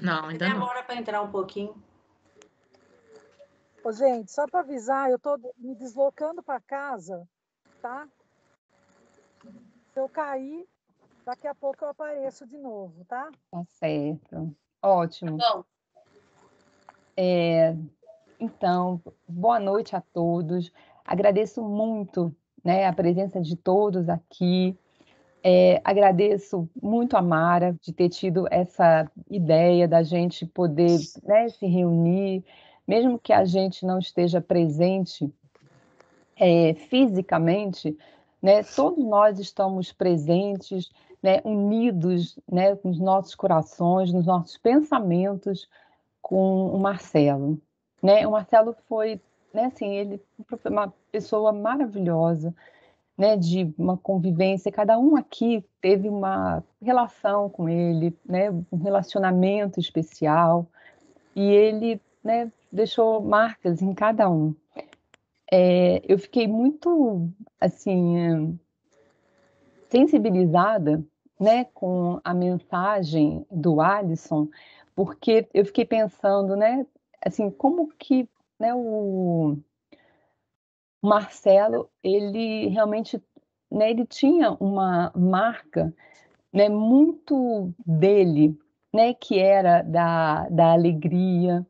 Não, ainda não. Demora para entrar um pouquinho. Ô, gente, só para avisar, eu estou me deslocando para casa, tá? Se eu cair, daqui a pouco eu apareço de novo, tá? Tá certo. Ótimo. Bom, Então, boa noite a todos. Agradeço muito, né, a presença de todos aqui. Agradeço muito a Mara de ter tido essa ideia da gente poder, né, se reunir, mesmo que a gente não esteja presente, fisicamente, né, todos nós estamos presentes, né, unidos, né, nos nossos corações, nos nossos pensamentos com o Marcelo, né? O Marcelo foi, né, assim, ele foi uma pessoa maravilhosa, né, de uma convivência, cada um aqui teve uma relação com ele, né, um relacionamento especial, e ele, né, deixou marcas em cada um. Eu fiquei muito, assim, sensibilizada, né, com a mensagem do Alisson, porque eu fiquei pensando, né, assim, como que, né, o Marcelo, ele realmente, né, ele tinha uma marca, né, muito dele, né, que era da alegria,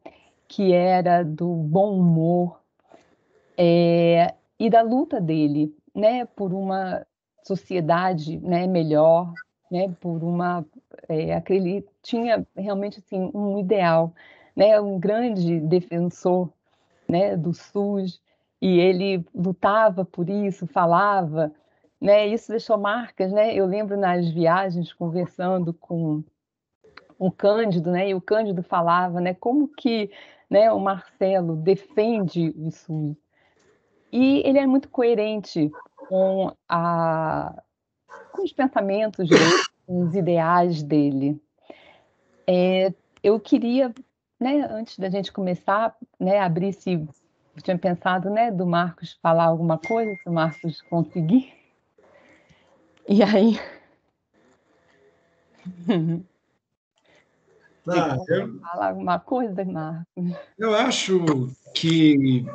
que era do bom humor, e da luta dele, né, por uma sociedade, né, melhor, né, por uma, aquele tinha realmente, assim, um ideal, né, um grande defensor, né, do SUS, e ele lutava por isso, falava, né, isso deixou marcas, né, eu lembro nas viagens conversando com o Cândido, né, e o Cândido falava, né, como que, né, o Marcelo defende o SUS, e ele é muito coerente com com os pensamentos dele, com os ideais dele. Eu queria, né, antes da gente começar, né, abrir se eu tinha pensado, né, do Marcos falar alguma coisa, se o Marcos conseguir. E aí, você Tá, quer falar alguma coisa, Marcos? eu acho que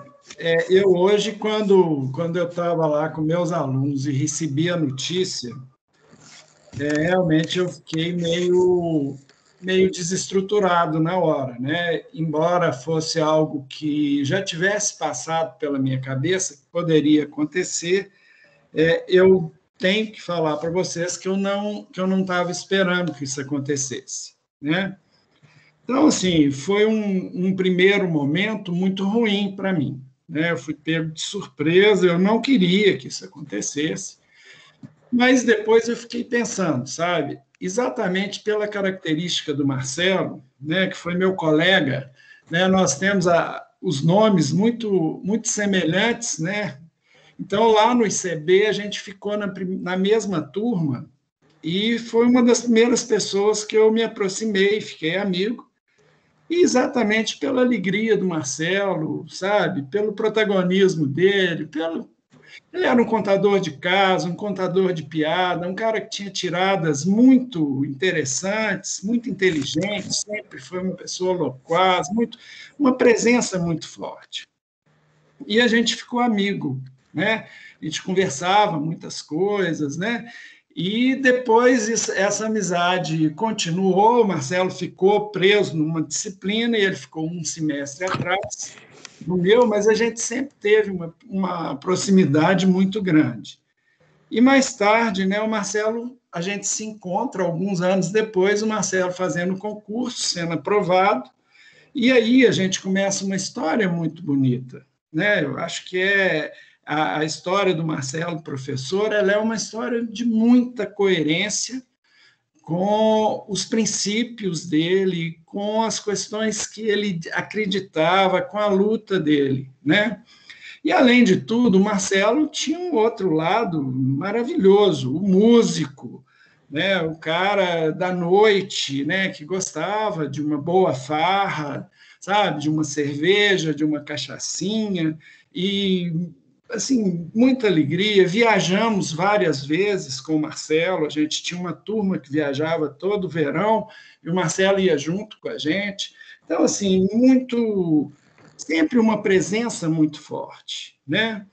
eu hoje, quando eu estava lá com meus alunos e recebi a notícia, realmente eu fiquei meio desestruturado na hora, né? Embora fosse algo que já tivesse passado pela minha cabeça, que poderia acontecer, eu tenho que falar para vocês que eu não estava esperando que isso acontecesse, né? Então, assim, foi um primeiro momento muito ruim para mim, né? Eu fui pego de surpresa, eu não queria que isso acontecesse, mas depois eu fiquei pensando, sabe? Exatamente pela característica do Marcelo, né, que foi meu colega, né, nós temos os nomes muito semelhantes, né? Então, lá no ICB, a gente ficou na mesma turma e foi uma das primeiras pessoas que eu me aproximei, fiquei amigo, e exatamente pela alegria do Marcelo, sabe? Pelo protagonismo dele, ele era um contador de casos, um contador de piada, um cara que tinha tiradas muito interessantes, muito inteligentes, sempre foi uma pessoa loquaz, uma presença muito forte. E a gente ficou amigo, né? A gente conversava muitas coisas, né? E depois essa amizade continuou, o Marcelo ficou preso numa disciplina e ele ficou um semestre atrás do meu, mas a gente sempre teve uma proximidade muito grande. E mais tarde, né, o Marcelo, a gente se encontra alguns anos depois, o Marcelo fazendo concurso, sendo aprovado, e aí a gente começa uma história muito bonita, né? Eu acho que a história do Marcelo, professor, ela é uma história de muita coerência com os princípios dele, com as questões que ele acreditava, com a luta dele, né? E, além de tudo, o Marcelo tinha um outro lado maravilhoso, o músico, né? O cara da noite, né? Que gostava de uma boa farra, sabe? De uma cerveja, de uma cachaçinha, e assim, muita alegria. Viajamos várias vezes com o Marcelo, a gente tinha uma turma que viajava todo verão, e o Marcelo ia junto com a gente. Então, assim, sempre uma presença muito forte, né?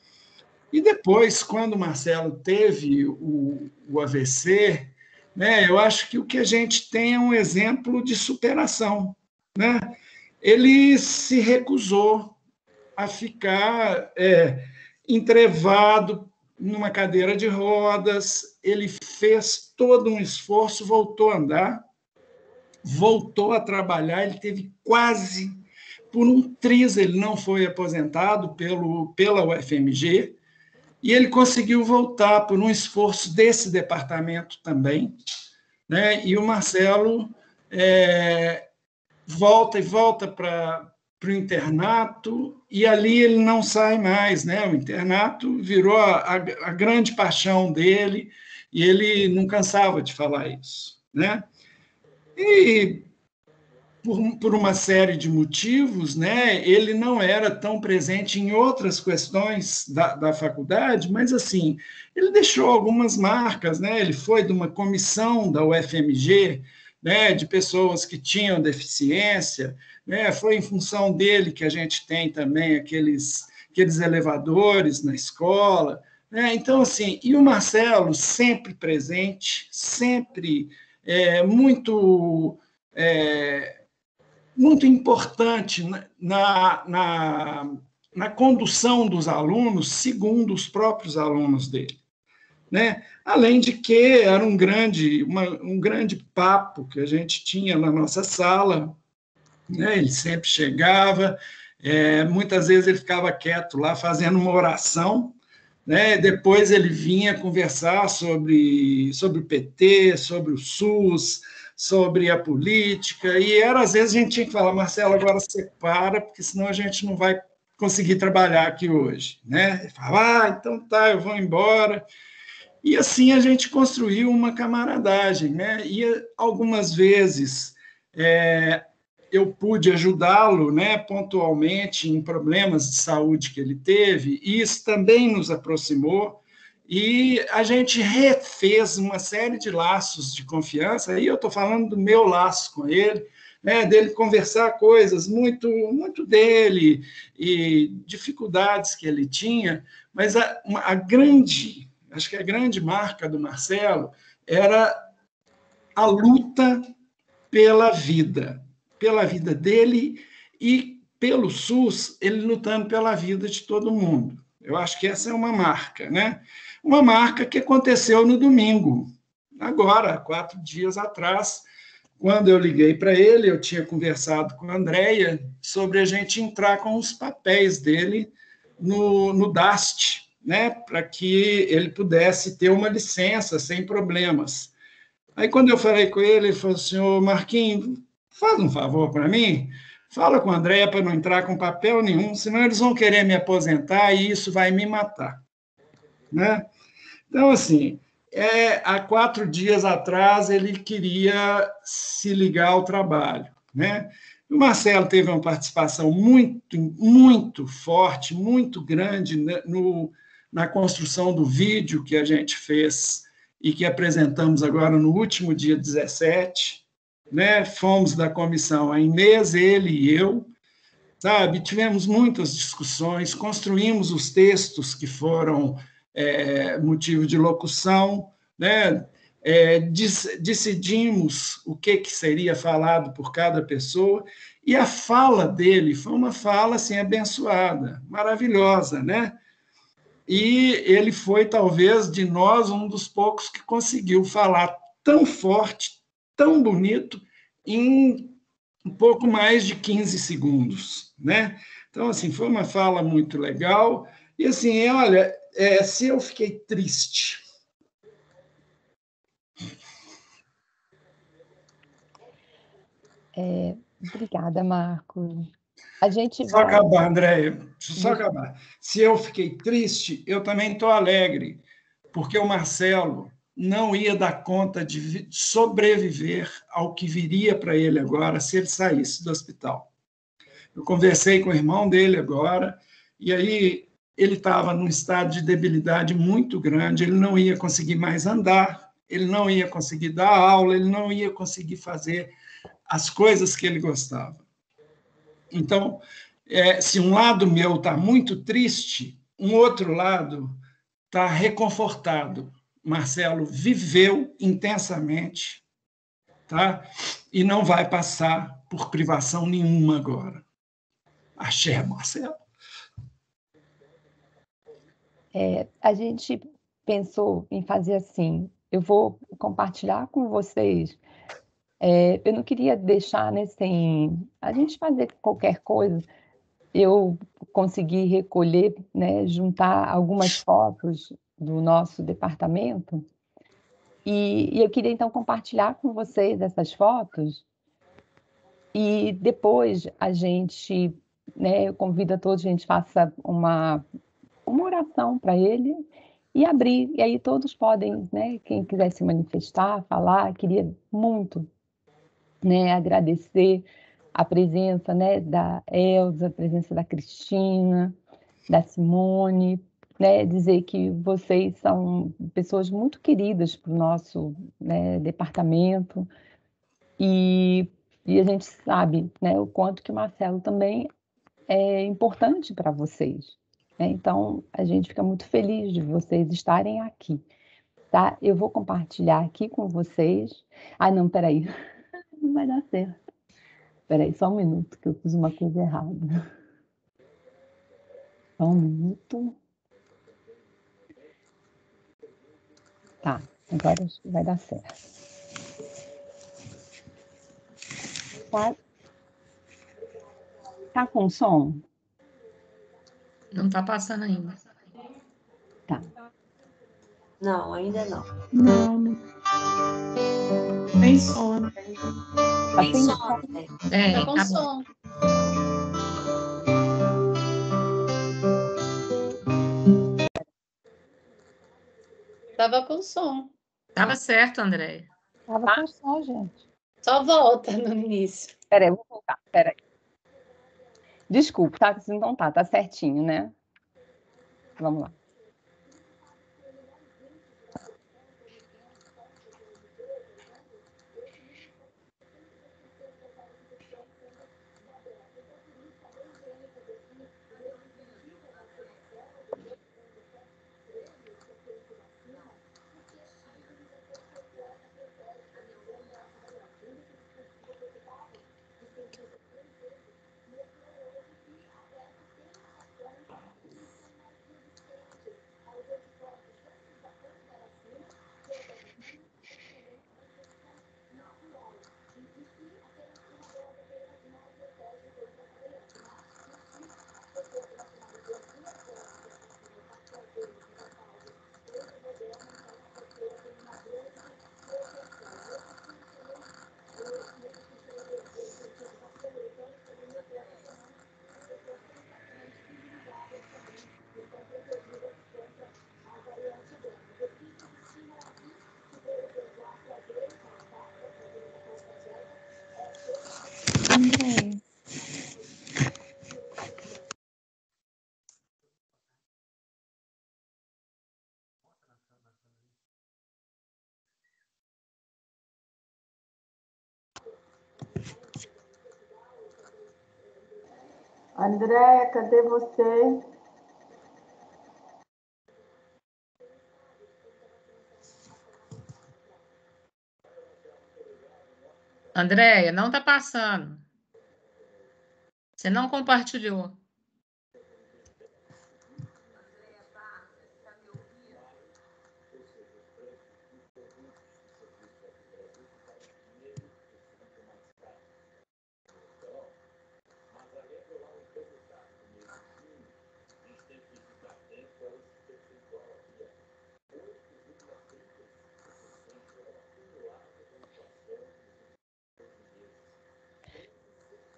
E depois, quando o Marcelo teve o AVC, né, eu acho que o que a gente tem é um exemplo de superação, né? Ele se recusou a ficar entrevado numa cadeira de rodas, ele fez todo um esforço, voltou a andar, voltou a trabalhar, ele teve quase, por um triz, ele não foi aposentado pela UFMG, e ele conseguiu voltar por um esforço desse departamento também, né? E o Marcelo volta para o internato, e ali ele não sai mais, né? O internato virou a grande paixão dele, e ele não cansava de falar isso, né? E por uma série de motivos, né, ele não era tão presente em outras questões da faculdade, mas, assim, ele deixou algumas marcas, né, ele foi de uma comissão da UFMG, né, de pessoas que tinham deficiência, né, foi em função dele que a gente tem também aqueles elevadores na escola, né, então, assim, e o Marcelo sempre presente, sempre muito importante na condução dos alunos, segundo os próprios alunos dele, né? Além de que era um grande papo que a gente tinha na nossa sala, né? Ele sempre chegava, muitas vezes ele ficava quieto lá fazendo uma oração, né? Depois ele vinha conversar sobre o PT, sobre o SUS, sobre a política, e às vezes a gente tinha que falar, Marcelo, agora você para, porque senão a gente não vai conseguir trabalhar aqui hoje, né? Ele falava, então tá, eu vou embora. E assim a gente construiu uma camaradagem, né? E algumas vezes eu pude ajudá-lo, né, pontualmente em problemas de saúde que ele teve, e isso também nos aproximou, e a gente refez uma série de laços de confiança, aí eu estou falando do meu laço com ele, né, dele conversar coisas muito, muito dele, e dificuldades que ele tinha, mas acho que a grande marca do Marcelo era a luta pela vida dele e pelo SUS, ele lutando pela vida de todo mundo. Eu acho que essa é uma marca, né? Uma marca que aconteceu no domingo, agora, 4 dias atrás, quando eu liguei para ele, eu tinha conversado com a Andréia sobre a gente entrar com os papéis dele no DAST, né? Para que ele pudesse ter uma licença sem problemas. Aí, quando eu falei com ele, ele falou assim, ô Marquinhos, faz um favor para mim, fala com a Andréia para não entrar com papel nenhum, senão eles vão querer me aposentar e isso vai me matar, né? Então, assim, há 4 dias atrás ele queria se ligar ao trabalho, né? O Marcelo teve uma participação muito, muito forte, muito grande na construção do vídeo que a gente fez e que apresentamos agora no último dia 17, né? Fomos da comissão a Inês, ele e eu, sabe? Tivemos muitas discussões, construímos os textos que foram motivo de locução, né? Decidimos o que seria falado por cada pessoa, e a fala dele foi uma fala assim, abençoada, maravilhosa, né? E ele foi, talvez, de nós, um dos poucos que conseguiu falar tão forte, tão bonito, em um pouco mais de 15 segundos, né? Então, assim, foi uma fala muito legal. E, assim, olha, se eu fiquei triste... Obrigada, Marcos. A gente Só vai... acabar, Andréia, só acabar. Se eu fiquei triste, eu também estou alegre, porque o Marcelo não ia dar conta de sobreviver ao que viria para ele agora se ele saísse do hospital. Eu conversei com o irmão dele agora, e aí ele estava num estado de debilidade muito grande, ele não ia conseguir mais andar, ele não ia conseguir dar aula, ele não ia conseguir fazer as coisas que ele gostava. Então, se um lado meu está muito triste, um outro lado está reconfortado. Marcelo viveu intensamente, tá? E não vai passar por privação nenhuma agora. Axé, Marcelo. A gente pensou em fazer assim, eu vou compartilhar com vocês. Eu não queria deixar, né, sem a gente fazer qualquer coisa. Eu consegui recolher, né, juntar algumas fotos do nosso departamento, e eu queria então compartilhar com vocês essas fotos, e depois a gente, né, eu convido a todos, a gente faça uma oração para ele e abrir, e aí todos podem, né, quem quiser se manifestar, falar. Queria muito, né, agradecer a presença, né, da Elza, a presença da Cristina, da Simone, né, dizer que vocês são pessoas muito queridas para o nosso, né, departamento, e, a gente sabe, né, o quanto que o Marcelo também é importante para vocês, né? Então, a gente fica muito feliz de vocês estarem aqui, tá? Eu vou compartilhar aqui com vocês. Ai, não, peraí, não vai dar certo. Peraí, só um minuto, que eu fiz uma coisa errada. Só um minuto. Tá, agora acho que vai dar certo. Tá com som? Não está passando ainda. Tá. Não, ainda não. Não. Tem som. Tá Tem sem som, som? né? Tá com Tá bom. som. Tava com som. Tava certo, Andréia. Tava com som, gente. Só volta no início. Peraí, eu vou voltar, peraí. Desculpa, tá? Se não tá certinho, né? Vamos lá. Andréia, cadê você? Andréia, não está passando. Você não compartilhou.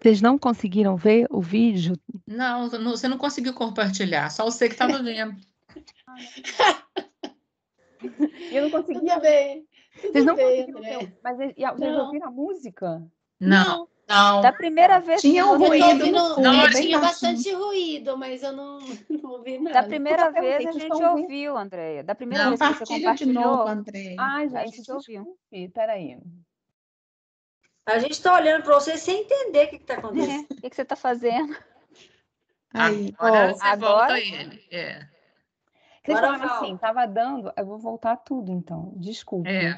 Vocês não conseguiram ver o vídeo? Não, você não conseguiu compartilhar. Só você que estava vendo. Eu não conseguia. Tudo bem. Vocês não Tudo bem, conseguiram Andréia. ver. Mas vocês Não. ouviram a música? Não. Não. Da primeira vez Tinha que um você ruído ouviu, no fundo, Não, bem tinha baixinho. Bastante ruído, mas eu não ouvi da nada. primeira Eu perguntei, vez a vocês gente estão vendo? ouviu, Andréia. Da primeira Não. vez que você Compartilha de novo, compartilhou, Andréia. Ai, a gente, gente ouviu. desculpe, peraí. A gente está olhando para você sem entender o que está acontecendo. O que você está fazendo? Aí, Agora ó. você Agora? volta ele. Vocês Agora falaram assim, volta. estava dando, eu vou voltar tudo então, desculpe. Aí.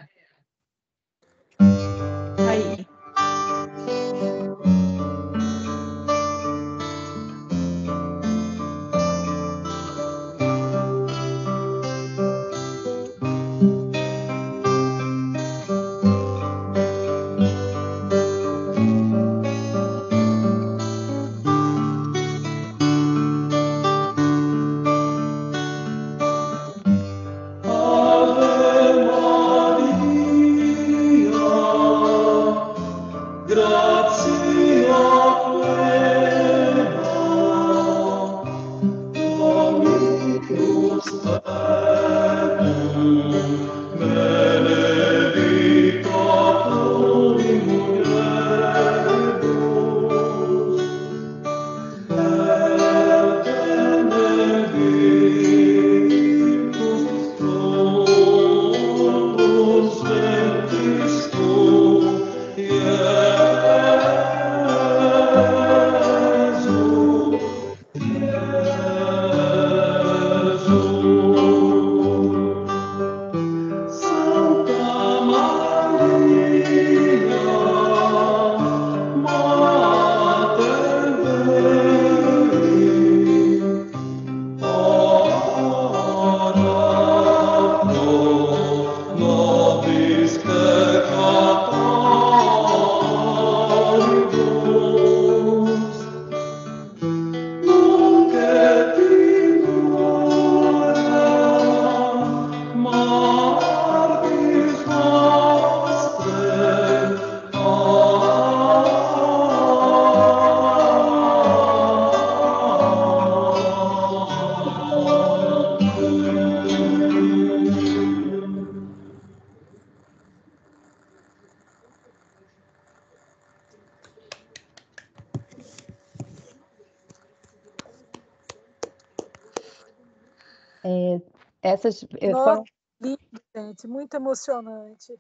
Essas Nossa, lindo, gente, muito emocionante.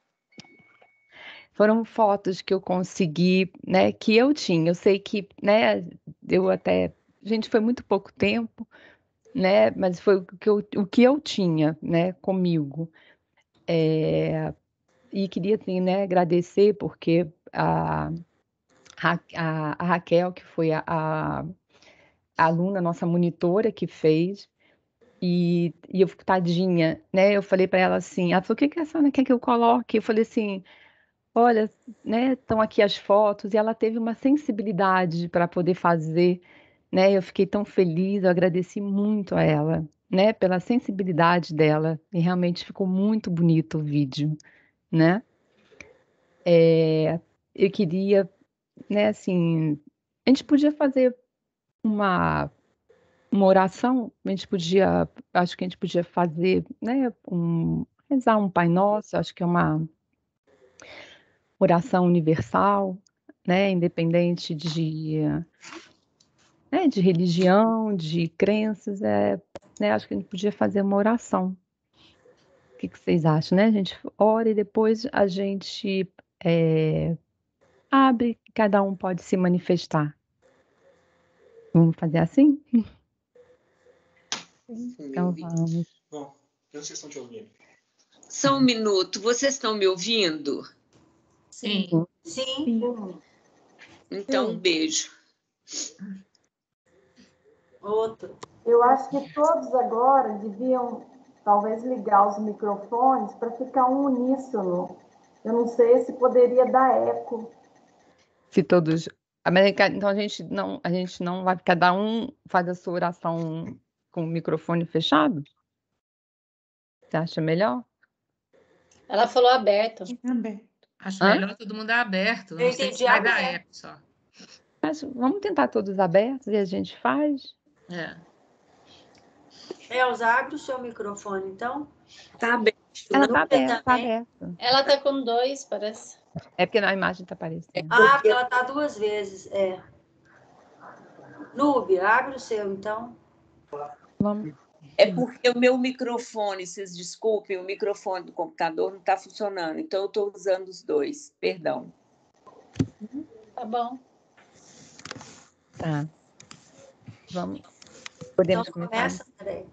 foram fotos que eu consegui, né, que eu tinha. Eu sei que, né, eu até, gente, foi muito pouco tempo, né, mas foi o que eu tinha, né, comigo. E queria, assim, né, agradecer porque a Raquel, que foi a aluna, nossa monitora que fez, e eu fico tadinha, né? Eu falei para ela assim, ela falou, o que que a senhora quer que eu coloque? Eu falei assim, olha, né, estão aqui as fotos, e ela teve uma sensibilidade para poder fazer, né? Eu fiquei tão feliz, eu agradeci muito a ela, né, pela sensibilidade dela, e realmente ficou muito bonito o vídeo, né? Eu queria, né, assim, a gente podia fazer uma oração, a gente podia, acho que a gente podia fazer, né, rezar um Pai Nosso, acho que é uma oração universal, né, independente né, de religião, de crenças, né, acho que a gente podia fazer uma oração. O que que vocês acham, né? A gente ora e depois a gente abre, cada um pode se manifestar. Vamos fazer assim? Então vamos. Bom, eu não sei se estão te ouvindo. Só um minuto, vocês estão me ouvindo? Sim. Sim. Então, um beijo. Outro. Eu acho que todos agora deviam, talvez, ligar os microfones para ficar um uníssono. Eu não sei se poderia dar eco. Se todos. Então a gente não vai, cada um faz a sua oração com o microfone fechado? Você acha melhor? Ela falou aberto. Também. Acho Hã? melhor todo mundo aberto. Eu Não sei se entendi vai dar aberto. eco só. Mas vamos tentar todos abertos e a gente faz? Elza, abre o seu microfone, então. Tá aberto. Ela Não? tá aberta, tá também? aberta. Ela tá com 2, parece. É porque na imagem está aparecendo. Ah, porque ela está 2 vezes, é. Núbia, abre o seu, então. Vamos. É porque o meu microfone, vocês desculpem, o microfone do computador não está funcionando, então eu estou usando os dois, perdão. Tá bom. Tá. Vamos. Podemos Então, começar? começa, André.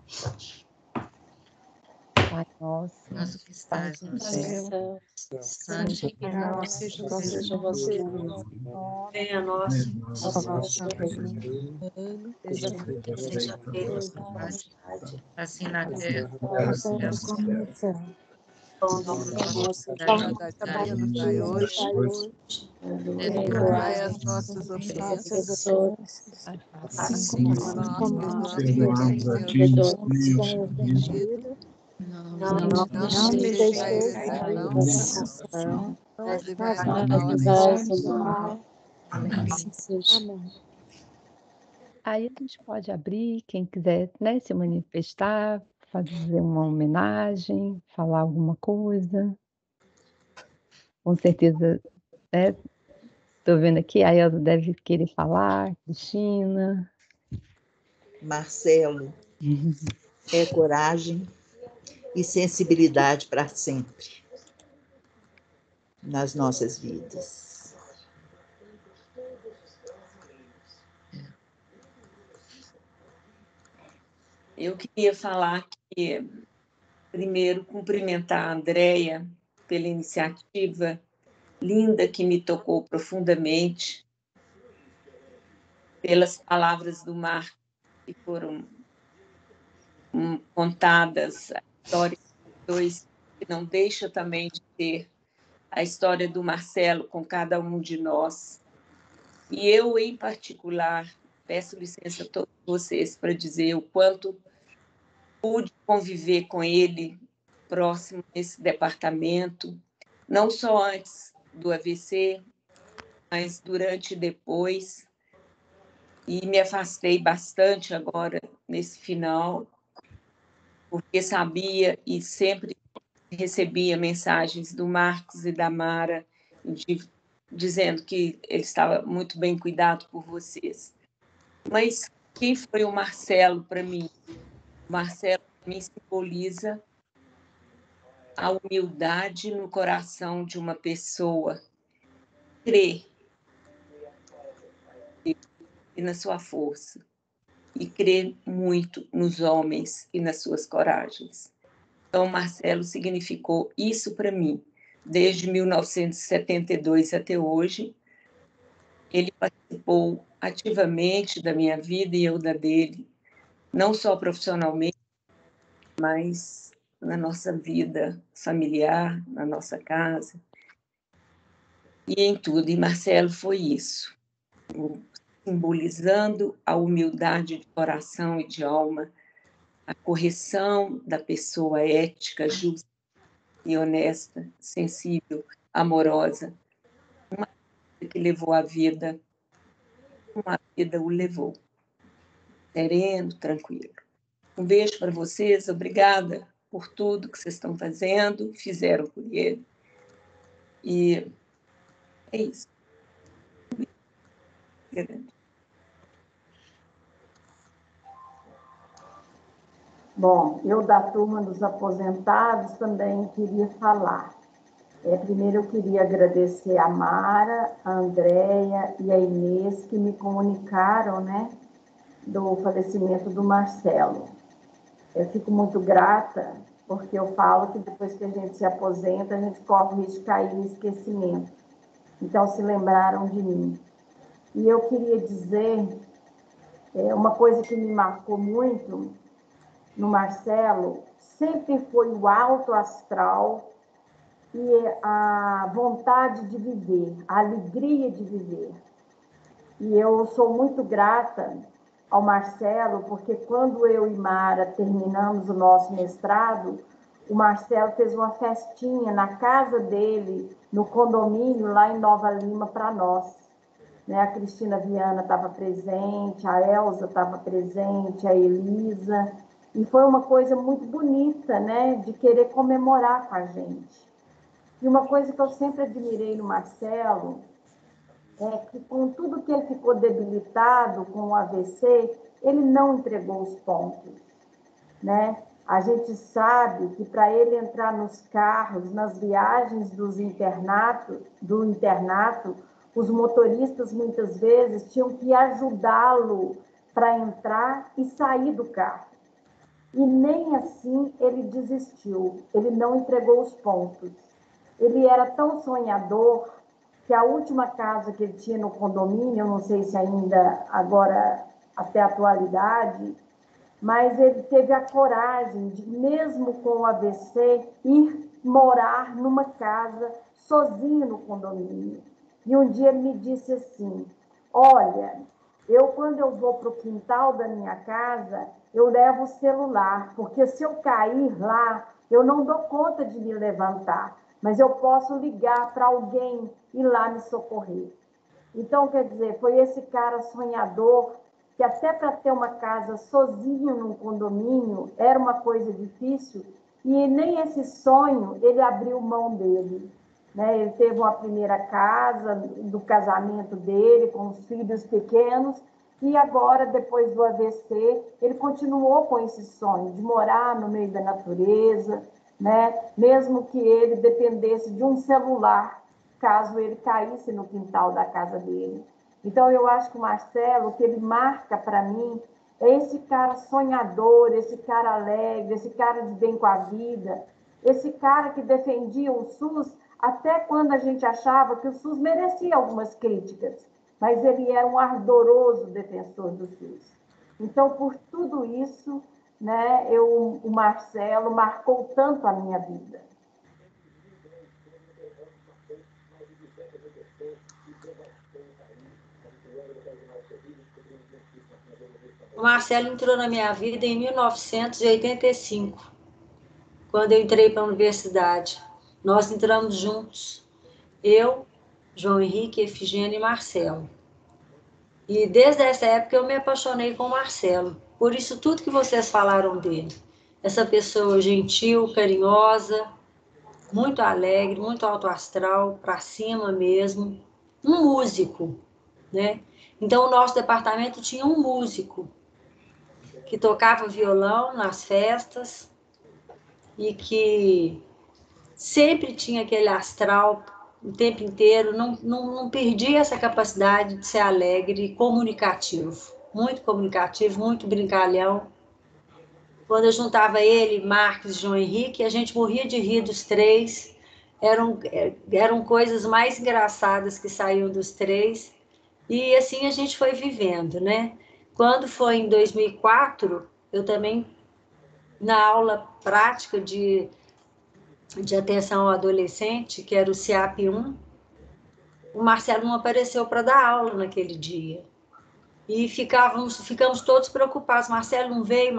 Pai nosso, Nosso que Pai estás no no céu, céu, santificado Seja seja o você. Venha a nós, vosso reino, seja seja feita a sua Vontade, vontade. assim na terra como na no terra céu. como no céu. Pão Pão nosso, nosso de Cada cada dia dia nos dai hoje, perdoai perdoai as as nossas ofensas, ofensas, assim como nós nós perdoamos perdoamos Perdoamos a a quem ti, nos nos tem tem ofendido, não Não nos nos não nos deixe deixeis cair cair na na tentação, mas mas livrai-nos do do mal. mal. Amém. Amém. Aí a gente pode abrir, quem quiser, né, se manifestar, fazer uma homenagem, falar alguma coisa. Com certeza, né? Estou vendo aqui, a Elza deve querer falar, Cristina. Marcelo, é coragem e sensibilidade para sempre nas nossas vidas. Eu queria falar que, primeiro, cumprimentar a Andréia pela iniciativa linda que me tocou profundamente, pelas palavras do Marco que foram contadas, a história dos dois, que não deixa também de ter a história do Marcelo com cada um de nós. E eu, em particular, peço licença a todos vocês para dizer o quanto pude conviver com ele próximo nesse departamento, não só antes do AVC, mas durante e depois. E me afastei bastante agora, nesse final, porque sabia e sempre recebia mensagens do Marcos e da Mara dizendo que ele estava muito bem cuidado por vocês. Mas quem foi o Marcelo para mim? O Marcelo me simboliza a humildade no coração de uma pessoa, crer e na sua força, e crer muito nos homens e nas suas coragens. Então, Marcelo significou isso para mim, desde 1972 até hoje. Ele participou ativamente da minha vida e eu da dele, não só profissionalmente, mas na nossa vida familiar, na nossa casa, e em tudo. E Marcelo foi isso, simbolizando a humildade de coração e de alma, a correção da pessoa ética, justa e honesta, sensível, amorosa, uma vida que levou a vida, uma vida o levou, sereno, tranquilo. Um beijo para vocês, obrigada por tudo que vocês estão fazendo, fizeram por ele. E é isso. Grande. Bom, eu da turma dos aposentados também queria falar. Primeiro eu queria agradecer a Mara, a Andréia e a Inês que me comunicaram, né, do falecimento do Marcelo. Eu fico muito grata, porque eu falo que depois que a gente se aposenta, a gente corre o risco de cair no esquecimento. Então, se lembraram de mim. E eu queria dizer uma coisa que me marcou muito no Marcelo, sempre foi o alto astral e a vontade de viver, a alegria de viver. E eu sou muito grata ao Marcelo, porque quando eu e Mara terminamos o nosso mestrado, o Marcelo fez uma festinha na casa dele, no condomínio, lá em Nova Lima, para nós. A Cristina Viana estava presente, a Elza estava presente, a Elisa, e foi uma coisa muito bonita, né, de querer comemorar com a gente. E uma coisa que eu sempre admirei no Marcelo é que, com tudo que ele ficou debilitado com o AVC, ele não entregou os pontos, né? A gente sabe que para ele entrar nos carros, nas viagens do internato, os motoristas muitas vezes tinham que ajudá-lo para entrar e sair do carro. E nem assim ele desistiu, ele não entregou os pontos. Ele era tão sonhador que a última casa que ele tinha no condomínio, eu não sei se ainda agora até a atualidade, mas ele teve a coragem de, mesmo com o AVC, ir morar numa casa sozinho no condomínio. E um dia ele me disse assim, olha, quando eu vou para o quintal da minha casa, eu levo o celular, porque se eu cair lá, eu não dou conta de me levantar, mas eu posso ligar para alguém ir lá me socorrer. Então, quer dizer, foi esse cara sonhador, que até para ter uma casa sozinho num condomínio era uma coisa difícil, e nem esse sonho ele abriu mão dele, né? Ele teve uma primeira casa do casamento dele, com os filhos pequenos, e agora, depois do AVC, ele continuou com esse sonho de morar no meio da natureza, né? Mesmo que ele dependesse de um celular, caso ele caísse no quintal da casa dele. Então, eu acho que o Marcelo, o que ele marca para mim, é esse cara sonhador, esse cara alegre, esse cara de bem com a vida, esse cara que defendia o SUS até quando a gente achava que o SUS merecia algumas críticas, mas ele era um ardoroso defensor do SUS. Então, por tudo isso, né, o Marcelo marcou tanto a minha vida. O Marcelo entrou na minha vida em 1985, quando eu entrei para a universidade. Nós entramos juntos, eu, João Henrique, Efigênia e Marcelo. E desde essa época eu me apaixonei com o Marcelo, por isso tudo que vocês falaram dele. Essa pessoa gentil, carinhosa, muito alegre, muito alto astral, para cima mesmo, um músico, né? Então, o nosso departamento tinha um músico que tocava violão nas festas e que sempre tinha aquele astral o tempo inteiro, não perdia essa capacidade de ser alegre e comunicativo, muito brincalhão. Quando eu juntava ele, Marcos e João Henrique, a gente morria de rir dos três, eram coisas mais engraçadas que saíam dos três, e assim a gente foi vivendo, né? Quando foi em 2004, eu também, na aula prática de atenção ao adolescente, que era o CIAP-1, o Marcelo não apareceu para dar aula naquele dia. E ficamos todos preocupados. Marcelo não veio.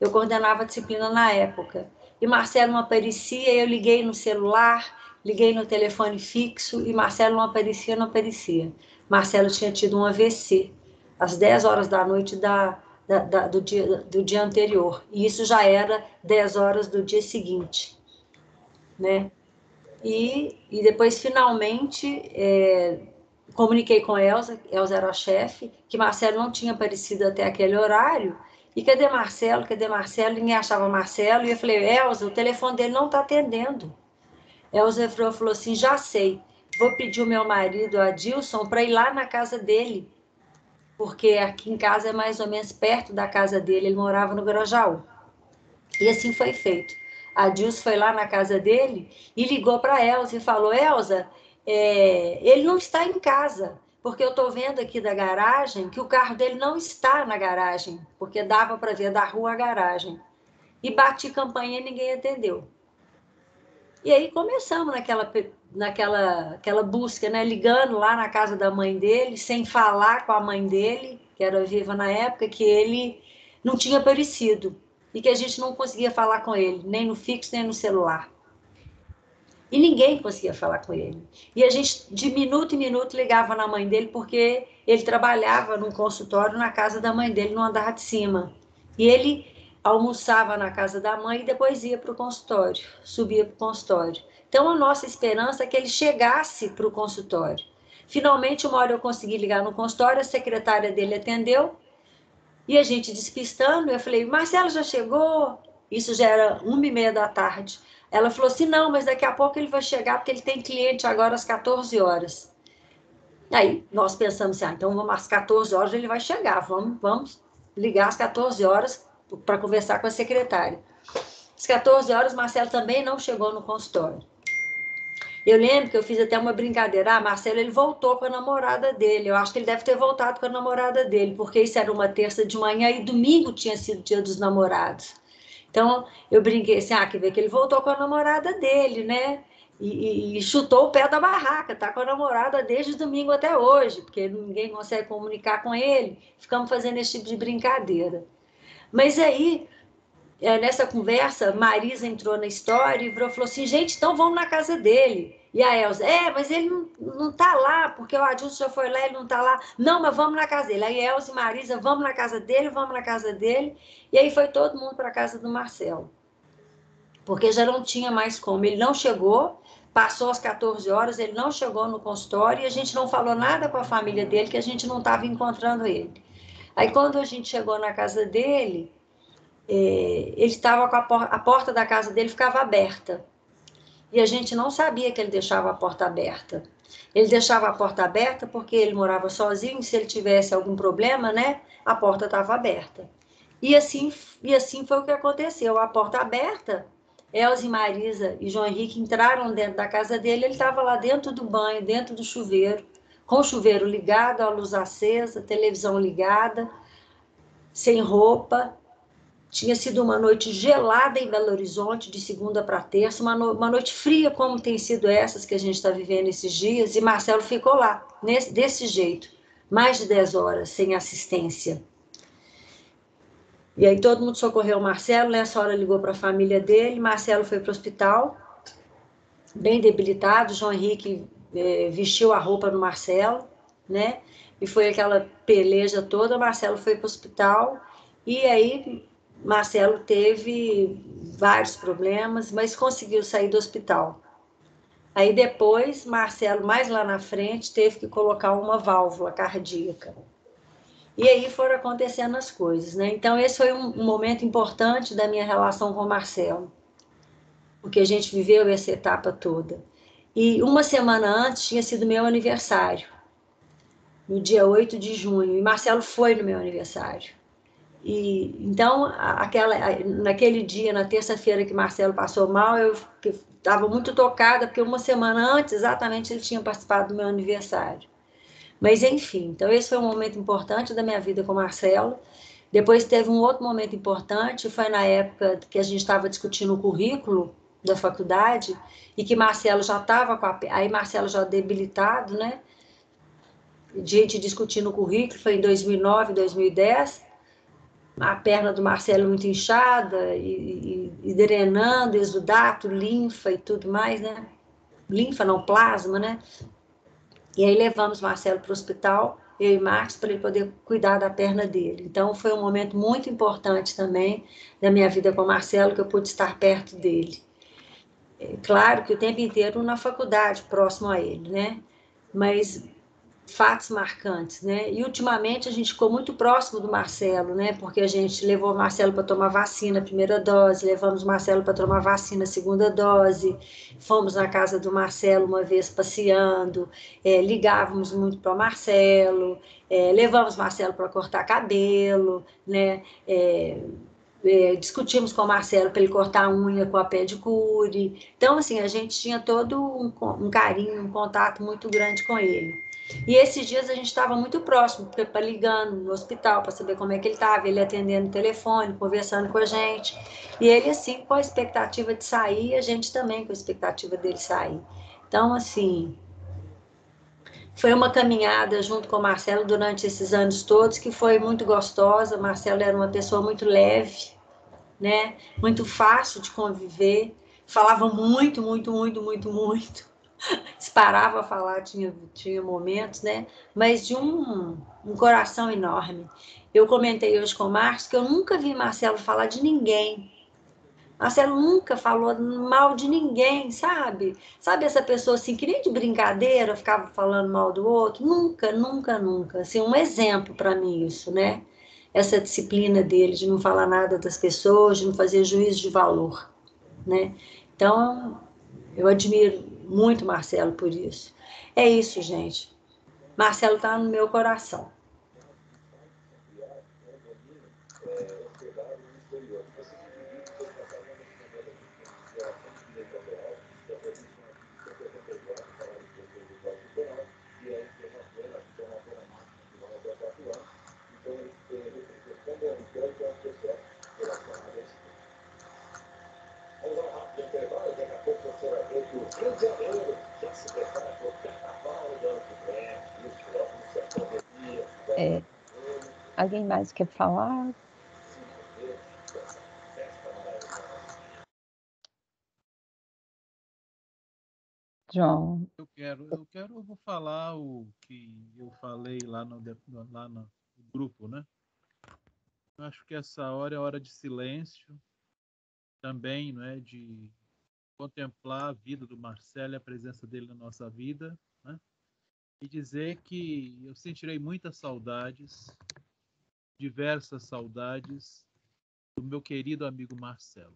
Eu coordenava a disciplina na época. E Marcelo não aparecia, eu liguei no celular, liguei no telefone fixo, e Marcelo não aparecia. Marcelo tinha tido um AVC, às 10 horas da noite do dia anterior. E isso já era 10 horas do dia seguinte, né? E depois, finalmente, comuniquei com a Elza era a chefe, que Marcelo não tinha aparecido até aquele horário, e cadê Marcelo? Ninguém achava Marcelo, e eu falei, Elza, o telefone dele não está atendendo. Elza falou assim, já sei, vou pedir o meu marido, Adilson, para ir lá na casa dele, porque aqui em casa é mais ou menos perto da casa dele, ele morava no Grajaú. E assim foi feito. A Dilson foi lá na casa dele e ligou para a Elza e falou, Elza, ele não está em casa, porque eu estou vendo aqui da garagem que o carro dele não está na garagem, porque dava para ver da rua a garagem. E bati campainha e ninguém atendeu. E aí começamos naquela busca, né? Ligando lá na casa da mãe dele, sem falar com a mãe dele, que era viva na época, que ele não tinha aparecido. E que a gente não conseguia falar com ele, nem no fixo, nem no celular. E ninguém conseguia falar com ele. E a gente, de minuto em minuto, ligava na mãe dele, porque ele trabalhava num consultório na casa da mãe dele, no andar de cima. E ele, almoçava na casa da mãe e depois ia para o consultório, subia para o consultório. Então, a nossa esperança é que ele chegasse para o consultório. Finalmente, uma hora eu consegui ligar no consultório, a secretária dele atendeu, e a gente despistando, eu falei, Marcelo já chegou? Isso já era 1h30 da tarde. Ela falou assim, não, mas daqui a pouco ele vai chegar, porque ele tem cliente agora às 14 horas. Aí, nós pensamos assim, então vamos às 14 horas ele vai chegar, vamos ligar às 14 horas para conversar com a secretária. Às 14 horas, Marcelo também não chegou no consultório. Eu lembro que eu fiz até uma brincadeira. Marcelo, ele voltou com a namorada dele. Eu acho que ele deve ter voltado com a namorada dele, porque isso era uma terça de manhã e domingo tinha sido dia dos namorados. Então, eu brinquei assim, quer ver que ele voltou com a namorada dele, né? E chutou o pé da barraca, tá com a namorada desde domingo até hoje, porque ninguém consegue comunicar com ele. Ficamos fazendo esse tipo de brincadeira. Mas aí, nessa conversa, Marisa entrou na história e falou assim, gente, então vamos na casa dele. E a Elza, mas ele não tá lá, porque o Adilson já foi lá, ele não tá lá. Não, mas vamos na casa dele. Aí Elza e Marisa, vamos na casa dele, vamos na casa dele. E aí foi todo mundo para a casa do Marcelo. Porque já não tinha mais como. Ele não chegou, passou as 14 horas, ele não chegou no consultório e a gente não falou nada com a família dele, que a gente não estava encontrando ele. Aí quando a gente chegou na casa dele, ele estava com a porta da casa dele ficava aberta. E a gente não sabia que ele deixava a porta aberta. Ele deixava a porta aberta porque ele morava sozinho, se ele tivesse algum problema, né, a porta estava aberta. E assim foi o que aconteceu. A porta aberta, Elza e Marisa e João Henrique entraram dentro da casa dele, ele estava lá dentro do banho, dentro do chuveiro, com o chuveiro ligado, a luz acesa, televisão ligada, sem roupa. Tinha sido uma noite gelada em Belo Horizonte, de segunda para terça, uma noite fria, como tem sido essas que a gente está vivendo esses dias, e Marcelo ficou lá, desse jeito, mais de 10 horas, sem assistência. E aí todo mundo socorreu o Marcelo, nessa hora ligou para a família dele, Marcelo foi para o hospital, bem debilitado, João Henrique vestiu a roupa do Marcelo, né? E foi aquela peleja toda, Marcelo foi para o hospital, e aí Marcelo teve vários problemas, mas conseguiu sair do hospital. Aí depois, Marcelo, mais lá na frente, teve que colocar uma válvula cardíaca. E aí foram acontecendo as coisas, né? Então, esse foi um momento importante da minha relação com o Marcelo, porque a gente viveu essa etapa toda. E uma semana antes tinha sido meu aniversário, no dia 8 de junho, e Marcelo foi no meu aniversário. E então, naquele dia, na terça-feira que Marcelo passou mal, eu estava muito tocada, porque uma semana antes, exatamente, ele tinha participado do meu aniversário. Mas, enfim, então esse foi um momento importante da minha vida com o Marcelo. Depois teve um outro momento importante, foi na época que a gente estava discutindo o currículo da faculdade, e que Marcelo já estava aí Marcelo já debilitado, né? Gente discutindo o currículo, foi em 2009, 2010, a perna do Marcelo muito inchada, e drenando, exudato, linfa e tudo mais, né? Linfa não, plasma, né? E aí levamos Marcelo para o hospital, eu e Marcos, para ele poder cuidar da perna dele. Então, foi um momento muito importante também da minha vida com o Marcelo, que eu pude estar perto dele. Claro que o tempo inteiro na faculdade, próximo a ele, né? Mas fatos marcantes, né? E ultimamente a gente ficou muito próximo do Marcelo, né? Porque a gente levou o Marcelo para tomar vacina, primeira dose, levamos o Marcelo para tomar vacina, segunda dose, fomos na casa do Marcelo uma vez passeando, ligávamos muito para o Marcelo, levamos o Marcelo para cortar cabelo, né? Discutimos com o Marcelo para ele cortar a unha com a pedicure. Então, assim, a gente tinha todo um carinho, um contato muito grande com ele. E esses dias a gente estava muito próximo, ligando no hospital para saber como é que ele estava, ele atendendo o telefone, conversando com a gente. E ele, assim, com a expectativa de sair, a gente também com a expectativa dele sair. Então, assim, foi uma caminhada junto com o Marcelo durante esses anos todos, que foi muito gostosa. O Marcelo era uma pessoa muito leve, né? Muito fácil de conviver, falava muito, muito, muito, muito, muito. parava a falar, tinha momentos, né? Mas de um coração enorme. Eu comentei hoje com o Marcos que eu nunca vi Marcelo falar de ninguém. Marcelo nunca falou mal de ninguém, sabe? Sabe essa pessoa assim, que nem de brincadeira ficava falando mal do outro? Nunca, nunca, nunca. Assim, um exemplo para mim isso, né? Essa disciplina dele de não falar nada das pessoas, de não fazer juízo de valor, né? Então, eu admiro muito Marcelo por isso. É isso, gente. Marcelo está no meu coração. Alguém mais quer falar? João. Eu vou falar o que eu falei lá no grupo, né? Eu acho que essa hora é hora de silêncio também, não é? De contemplar a vida do Marcelo e a presença dele na nossa vida, né? E dizer que eu sentirei muitas saudades, diversas saudades do meu querido amigo Marcelo.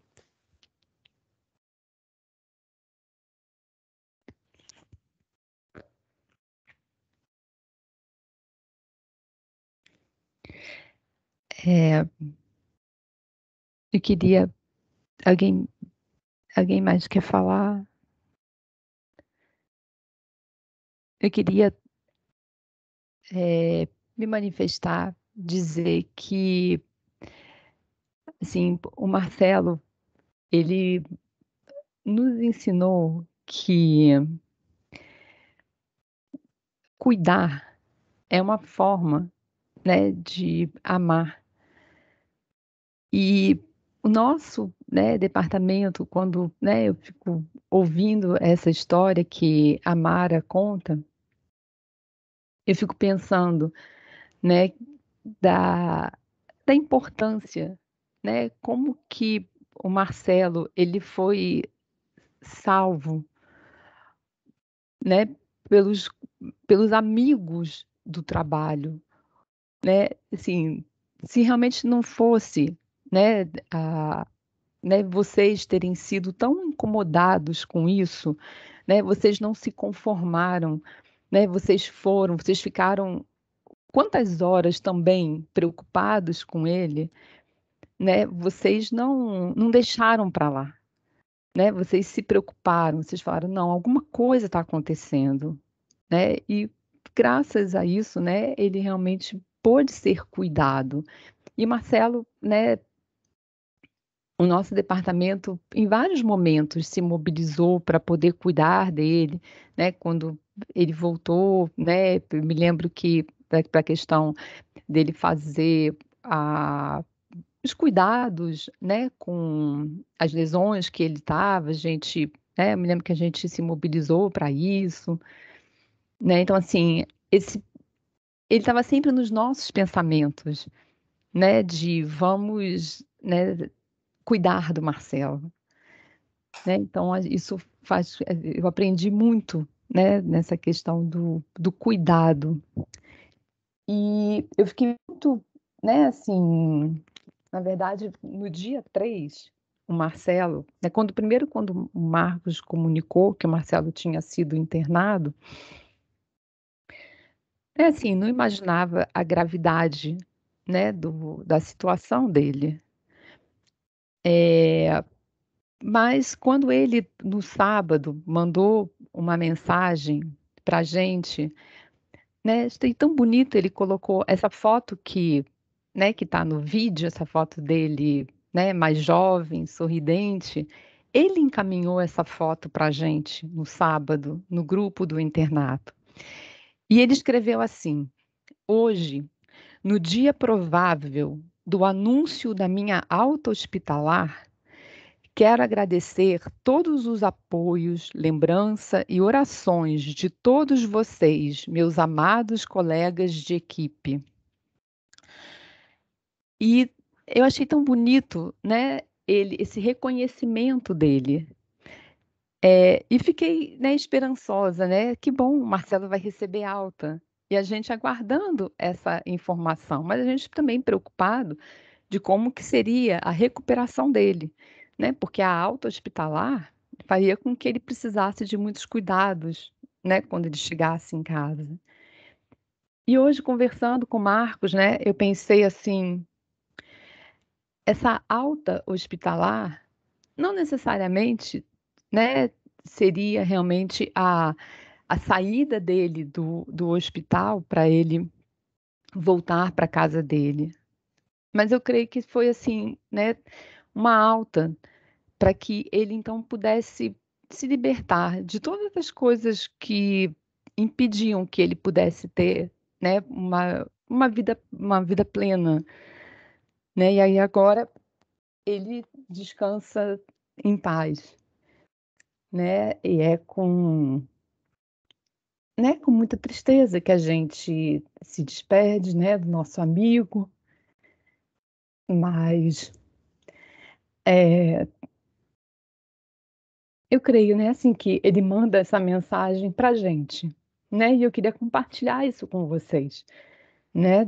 Eu queria... Alguém mais quer falar? Eu queria me manifestar, dizer que, assim, o Marcelo, ele nos ensinou que cuidar é uma forma, né, de amar. E o nosso, né, departamento, quando, né, eu fico ouvindo essa história que a Mara conta, eu fico pensando, né, da importância, né, como que o Marcelo, ele foi salvo, né, pelos amigos do trabalho, né, assim, se realmente não fosse, né, né, vocês terem sido tão incomodados com isso, né, vocês não se conformaram, né, vocês ficaram quantas horas também preocupados com ele, né, vocês não deixaram para lá, né, vocês se preocuparam, vocês falaram: "Não, alguma coisa está acontecendo", né, e graças a isso, né, ele realmente pôde ser cuidado. E Marcelo, né, o nosso departamento, em vários momentos, se mobilizou para poder cuidar dele, né, quando ele voltou, né, eu me lembro que para a questão dele fazer os cuidados, né, com as lesões que ele estava, a gente, né, eu me lembro que a gente se mobilizou para isso, né, então assim, ele estava sempre nos nossos pensamentos, né, de vamos, né, cuidar do Marcelo, né, então isso eu aprendi muito, né, nessa questão do cuidado, e eu fiquei muito, né, assim, na verdade, no dia 3, o Marcelo, né, quando o Marcos comunicou que o Marcelo tinha sido internado, assim, não imaginava a gravidade, né, da situação dele. Mas quando ele, no sábado, mandou uma mensagem para a gente, né, achei tão bonito, ele colocou essa foto né, que está no vídeo, essa foto dele, né, mais jovem, sorridente. Ele encaminhou essa foto para a gente no sábado, no grupo do internato. E ele escreveu assim: "Hoje, no dia provável do anúncio da minha alta hospitalar, Quero agradecer todos os apoios, lembrança e orações de todos vocês, meus amados colegas de equipe. E eu achei tão bonito, né, esse reconhecimento dele. E fiquei, né, esperançosa, né? Que bom, o Marcelo vai receber alta. E a gente aguardando essa informação, mas a gente também preocupado de como que seria a recuperação dele, né? Porque a alta hospitalar faria com que ele precisasse de muitos cuidados, né? Quando ele chegasse em casa. E hoje, conversando com o Marcos, né? Eu pensei assim, essa alta hospitalar não necessariamente, né? Seria realmente a saída dele do hospital para ele voltar para a casa dele. Mas eu creio que foi assim, né, uma alta para que ele então pudesse se libertar de todas as coisas que impediam que ele pudesse ter, né, uma vida plena, né? E aí agora ele descansa em paz, né? E é com, né, com muita tristeza que a gente se despede, né, do nosso amigo, mas eu creio, né, assim, que ele manda essa mensagem para a gente, né, e eu queria compartilhar isso com vocês, né,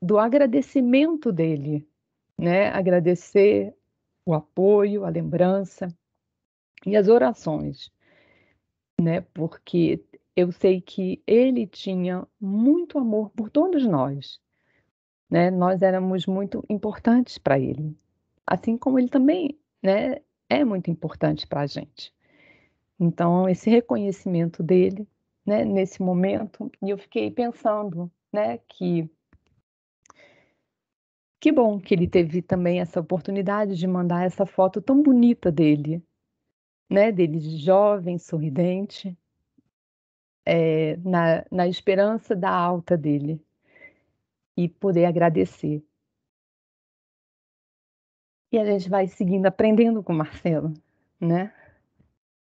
do agradecimento dele, né, agradecer o apoio, a lembrança e as orações, né, porque eu sei que ele tinha muito amor por todos nós, né, nós éramos muito importantes para ele, assim como ele também, né, é muito importante para a gente. Então, esse reconhecimento dele, né, nesse momento, e eu fiquei pensando, né, que bom que ele teve também essa oportunidade de mandar essa foto tão bonita dele, né, dele de jovem, sorridente, na esperança da alta dele, e poder agradecer. E a gente vai seguindo, aprendendo com o Marcelo, né,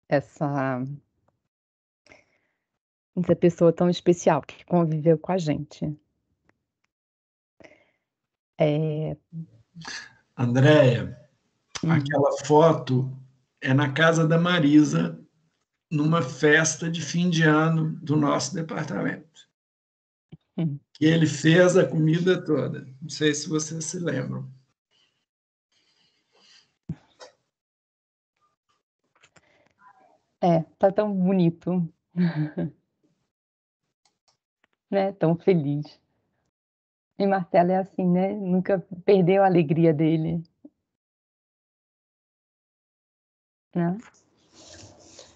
essa pessoa tão especial que conviveu com a gente. Andréia, aquela foto é na casa da Marisa, numa festa de fim de ano do nosso departamento. Que ele fez a comida toda. Não sei se vocês se lembram. Tá tão bonito, né? Tão feliz. E Marcelo é assim, né? Nunca perdeu a alegria dele, né?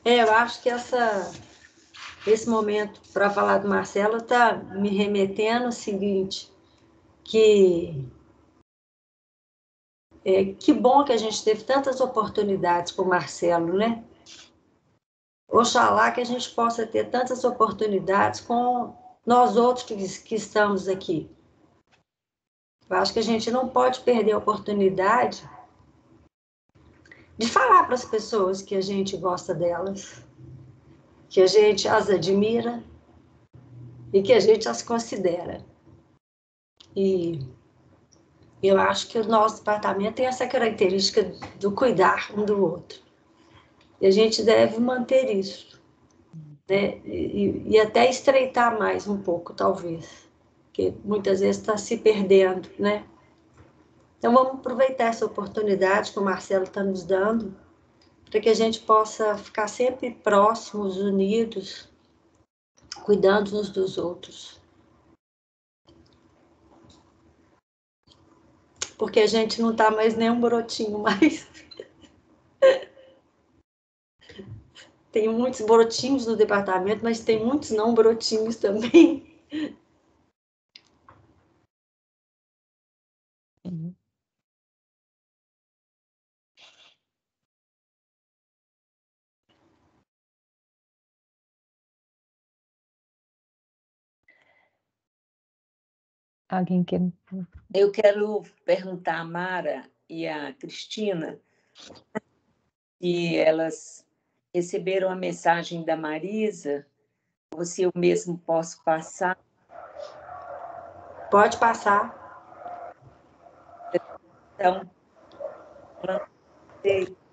Eu acho que esse momento para falar do Marcelo está me remetendo ao seguinte, que bom que a gente teve tantas oportunidades com o Marcelo, né? Oxalá que a gente possa ter tantas oportunidades com nós outros que estamos aqui. Eu acho que a gente não pode perder a oportunidade de falar para as pessoas que a gente gosta delas, que a gente as admira e que a gente as considera. E eu acho que o nosso departamento tem essa característica do cuidar um do outro. E a gente deve manter isso, né? E até estreitar mais um pouco, talvez, porque muitas vezes está se perdendo, né? Então vamos aproveitar essa oportunidade que o Marcelo está nos dando, para que a gente possa ficar sempre próximos, unidos, cuidando uns dos outros. Porque a gente não está mais nem um brotinho mais. Tem muitos brotinhos no departamento, mas tem muitos não brotinhos também. Alguém quer... Eu quero perguntar à Mara e à Cristina E elas receberam a mensagem da Marisa, ou se eu mesmo posso passar. Pode passar. Então,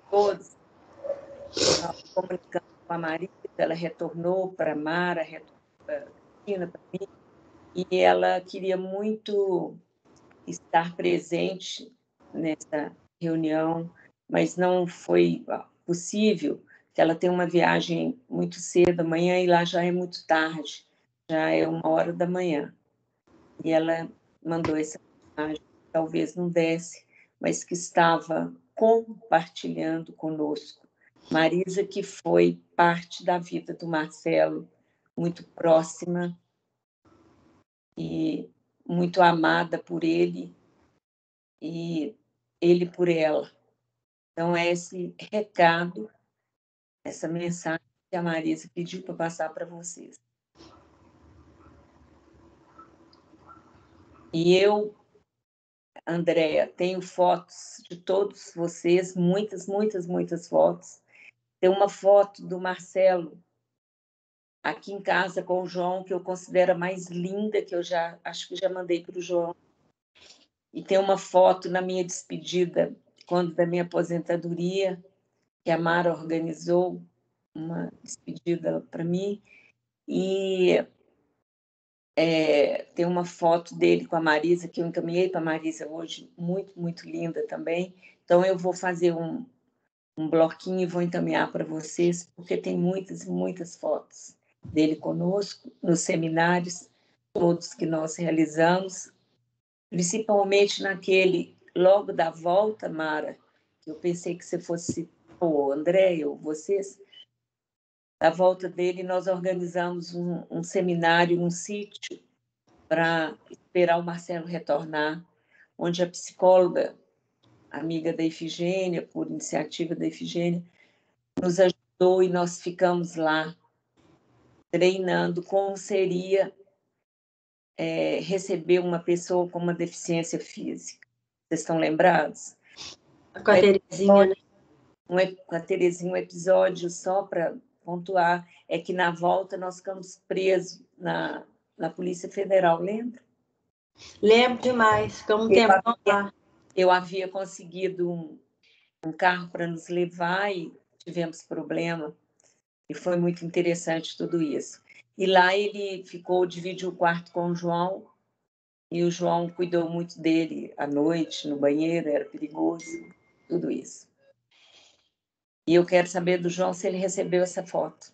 todos comunicando com a Marisa, ela retornou para a Mara, retornou para a Cristina, para mim, e ela queria muito estar presente nessa reunião, mas não foi possível, porque ela tem uma viagem muito cedo amanhã e lá já é muito tarde, já é 1h da manhã. E ela mandou essa mensagem, talvez não desse, mas que estava compartilhando conosco. Marisa, que foi parte da vida do Marcelo, muito próxima e muito amada por ele e ele por ela. Então, é esse recado, essa mensagem que a Marisa pediu para passar para vocês. E eu, Andréia, tenho fotos de todos vocês, muitas, muitas, muitas fotos. Tem uma foto do Marcelo aqui em casa com o João, que eu considero a mais linda, que eu acho que já mandei para o João. E tem uma foto na minha despedida, quando da minha aposentadoria, que a Mara organizou uma despedida para mim. E tem uma foto dele com a Marisa, que eu encaminhei para a Marisa hoje, muito, muito linda também. Então, eu vou fazer um bloquinho e vou encaminhar para vocês, porque tem muitas, muitas fotos dele conosco, nos seminários, todos que nós realizamos, principalmente naquele, logo da volta, Mara, que eu pensei que você fosse, ou André, ou vocês, da volta dele, nós organizamos um seminário num sítio para esperar o Marcelo retornar, onde a psicóloga, amiga da Efigênia, por iniciativa da Efigênia, nos ajudou e nós ficamos lá treinando como seria receber uma pessoa com uma deficiência física. Vocês estão lembrados? Com a Terezinha, né? Com a Terezinha, um episódio só para pontuar, é que na volta nós ficamos presos na Polícia Federal, lembra? Lembro demais, ficamos um tempo lá. Eu havia conseguido um carro para nos levar e tivemos problema. E foi muito interessante tudo isso. E lá ele dividiu o quarto com o João, e o João cuidou muito dele à noite, no banheiro, era perigoso, tudo isso. E eu quero saber do João se ele recebeu essa foto.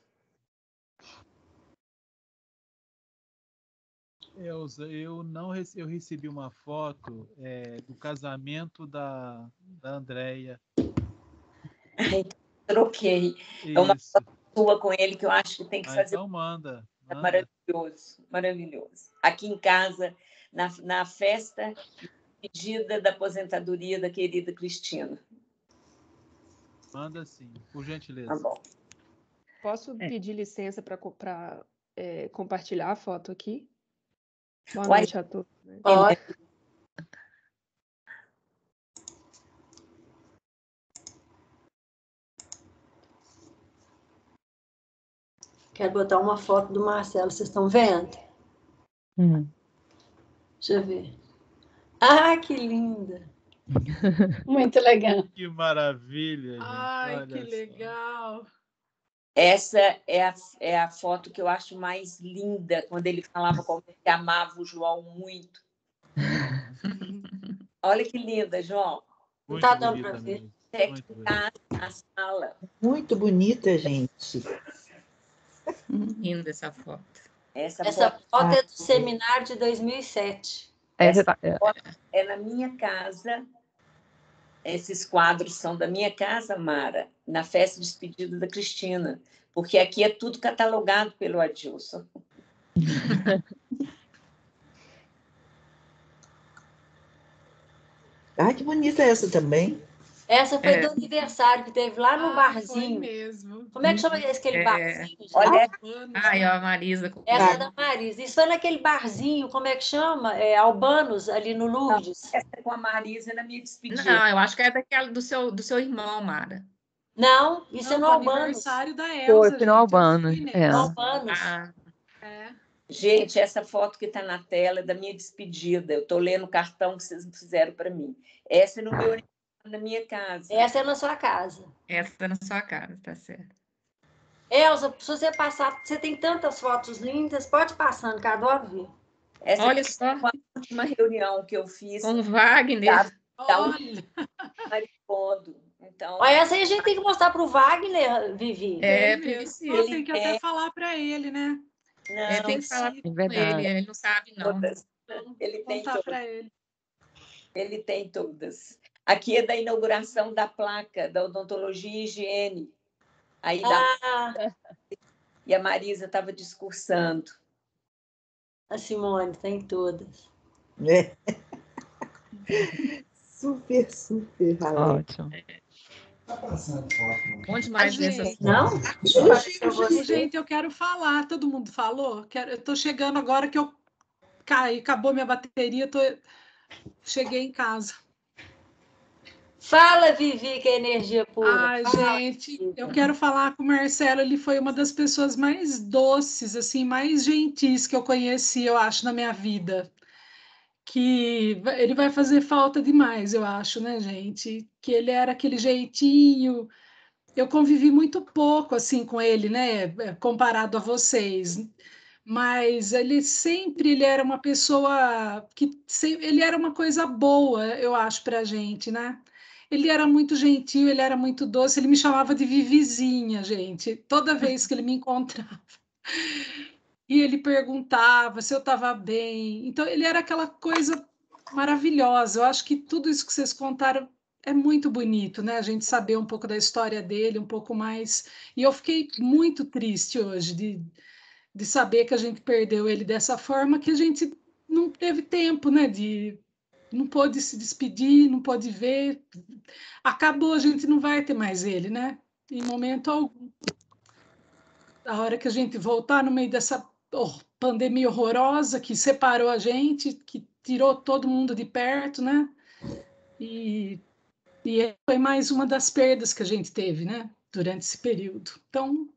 Elza, eu recebi uma foto do casamento da Andréia. Troquei. Isso. É uma foto sua com ele que eu acho que tem que fazer. Então manda. Maravilhoso, maravilhoso. Aqui em casa, na festa de despedida da aposentadoria da querida Cristina. Manda sim, por gentileza. Tá bom. Posso pedir licença para compartilhar a foto aqui? Boa Uai, noite a todos. Né? Quero botar uma foto do Marcelo, vocês estão vendo? Deixa eu ver. Ah, que linda! Muito legal. Que maravilha, gente. Ai, olha que só. legal. Essa é a foto que eu acho mais linda, quando ele falava como que amava o João muito. Olha que linda, João. Não está dando para ver. Aqui em casa, na sala. Muito bonita, gente. Linda essa foto. Essa foto é do seminário de 2007. Essa foto é na minha casa. Esses quadros são da minha casa, Mara, na festa de despedida da Cristina, porque aqui é tudo catalogado pelo Adilson. Ah, que bonita essa também. Essa foi do É. aniversário que teve lá no Foi barzinho. mesmo. Como é que chama aquele É. barzinho, gente? Olha, Ai, ó, a Marisa. Essa é da Marisa. Isso foi naquele barzinho, como é que chama? Albanos, ali no Lourdes. essa com a Marisa na minha despedida. Não, eu acho que é daquela do seu irmão, Mara. Não, isso é Não, no foi Albanos. aniversário da Foi, Elza, foi no gente. Eu Albano. fui É. No nesse. Albanos. Ah, É. Gente, essa foto que está na tela é da minha despedida. Eu estou lendo o cartão que vocês fizeram para mim. Essa é no meu aniversário, na minha casa. Essa é na sua casa. essa é na sua casa, tá certo. Elza, se você passar, você tem tantas fotos lindas, pode passando, que eu adoro ver. Essa Olha aqui só, foi a última reunião que eu fiz com o Wagner. da Olha, Maripondo. Então, Olha, essa aí a gente tem que mostrar para o Wagner, Vivi. É, mesmo. precisa. Nossa, tem que até falar para ele, né? É, tem que falar Esse- com verdade. ele não sabe, não. todas. Ele tem Contar todas. para ele. Ele tem todas. Aqui é da inauguração da placa da odontologia e higiene. Aí e a Marisa estava discursando. A Simone tem todas. É. Super, super. Ótimo. Onde mais Gente, nessas Não? Gente, eu quero falar. Todo mundo falou? Eu tô chegando agora que eu caí, acabou minha bateria, cheguei em casa. Fala, Vivi, que é energia pura. Ai, Fala, gente, Vivi. eu quero falar com o Marcelo. Ele foi uma das pessoas mais doces, assim, mais gentis que eu conheci, eu acho, na minha vida. Que ele vai fazer falta demais, eu acho, né, gente? Que ele era aquele jeitinho. Eu convivi muito pouco, assim, com ele, né, comparado a vocês. Mas ele era uma pessoa ele era uma coisa boa, eu acho, para a gente, né? Ele era muito gentil, ele era muito doce, ele me chamava de Vivizinha, gente, toda vez que ele me encontrava. E ele perguntava se eu estava bem. Então, ele era aquela coisa maravilhosa. Eu acho que tudo isso que vocês contaram é muito bonito, né? A gente saber um pouco da história dele, um pouco mais. E eu fiquei muito triste hoje de saber que a gente perdeu ele dessa forma, que a gente não teve tempo, né? Não pôde se despedir, não pôde ver. Acabou, a gente não vai ter mais ele, né? Em momento algum. A hora que a gente voltar no meio dessa pandemia horrorosa que separou a gente, que tirou todo mundo de perto, né? E foi mais uma das perdas que a gente teve, né? Durante esse período. Então,